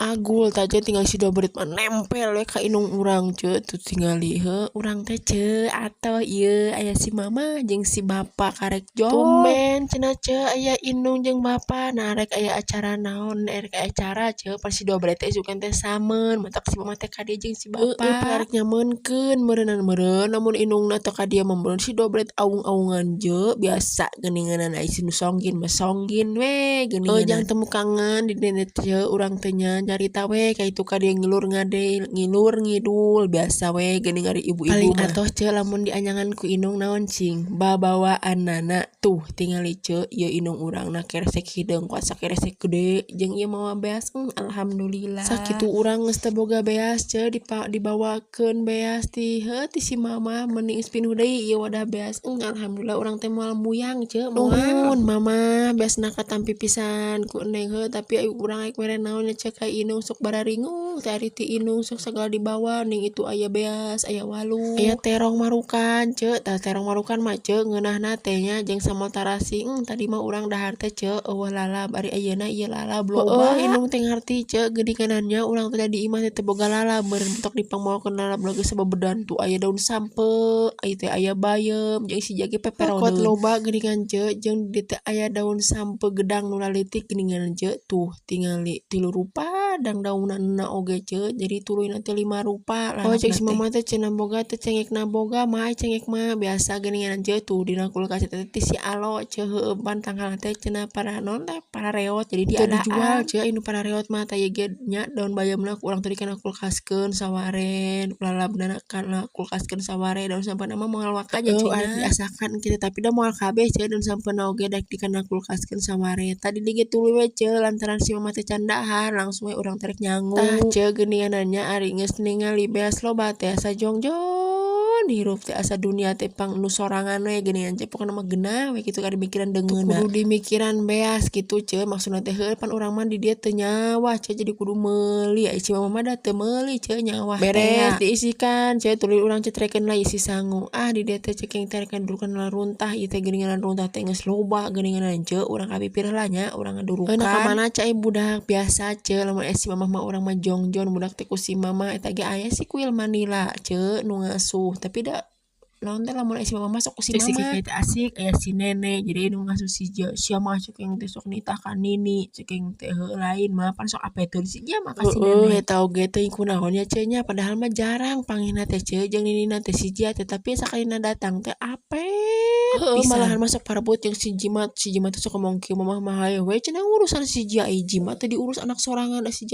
agul taja tinggal si dobret mah nempel we ka inung urang ce tuh tingali urang teh ce atau ieu aya si mama jeung si bapa karek jol tumben cenah ce aya inung jeung bapa nah rek aya acara naon rek aya acara ce pas si dobret teh isukan teh sameun matak si mama teh ka dieu jeung si bapa arek nyameunkeun meureunan meureun namun inungna teh ka dieu mah si dobret aung-aungan je biasa geuninganan ai si nu songgin mah songgin we geuninganan jang temu kangen di dieu teh urang teh nya nyarita we kaitu ka dieu ngilur ngidul biasa we geuning ari ibu-ibu paling atoh ce lamun dianyangan ku inung naon cing babawaannana tuh tingali ce ieu inung urangna keresek hideung kuasa keresek gede jeung ieu mawa beas alhamdulillah sakitu urang geus teu boga beas ce dibawakeun beas ti si mama mending pinuh deui ieu wadah beas alhamdulillah urang teh moal muyang ce nuhun mama beasna katampi pisan ku Neng tapi urang rek mere naon nya cek ka inung sok bararingung teh ari ti inung sok sagala dibawa ning itu aya beas aya walu aya terong marukan ce tah terong marukan mah ce ngeunahna teh nya jeung sambal tarasi tadi mah urang dahar teh ce eueuh lalab ari ayeuna ieu lalab loba inung teh ngarti ce geuninganannya urang teh di imah teh boga lalab meureun mentok dipangmoalkeun lalab lagi sababedan tuh aya daun sampe ieu teh aya bayem jeung si jage peperodeun pot loba geuningan ce jeung di teh aya daun sampe gedang nu lalitik geuningan ce tuh tingali 3 rupa dang daunna oge ce jadi tuluyna teh 5 rupa oh cek si mama teh cenah boga teh cengekna boga mah cengek mah biasa geuningan ce tuh dina kulkas teh ti si alo ce heueuh pan tanggalna teh cenah para non teh para reot jadi dia dijual ce anu para reot mah teh ge nya daun bayemna urang teh dikana kulkaskeun saware lalabna kana kulkaskeun saware daun sampena mah moal waka nya cenah diasakan kitu tapi da moal kabeh ce daun sampena oge dak dikana kulkaskeun saware tadi dige tuluy we ce lantaran si mama teh can dahar langsung we urang teh rek nyangu tah ce geuninganannya ari geus ningali beas loba teh asa jongjon hirup teh asa dunia teh pang nu sorangan we geuningan ce pokona mah geunah we kitu kada mikiran deungeunna kudu dimikiran beas kitu ce maksudna teh heuh pan urang mah di dieu teu nyawa ce jadi kudu meuli ai si mama mah da teu meuli ce nyawa beres diisikan ce tuluy urang cetrekeun lah isi sangu di dieu teh ceking teh rek ngadurukan runtah ieu teh geuninganan runtah teh geus loba geuninganan ce urang kapipir lah nya urang ngadurukan ka mana cai budak biasa ce lamun si mama mah urang mah jongjon budak teh ku si mama eta ge aya si kuil Manila ce nu ngasuh tapi da naon teh lamun si mama sok ku si mama teh asik aya si nenek jadi nu ngasuh si mah ceking teh sok nitah ka nini ceking teh heuh lain mah pan sok apeteun si mah ka si nenek eta oge teh kunaon nya ce nya padahal mah jarang panggihna teh ce jeung ninina teh si tapi sakalina datang teh apet malahan masuk parebut jeung si jimat teh sok ngomong kieu mama mah hayo we cenah urusan si ai jimat teh diurus anak sorangan da si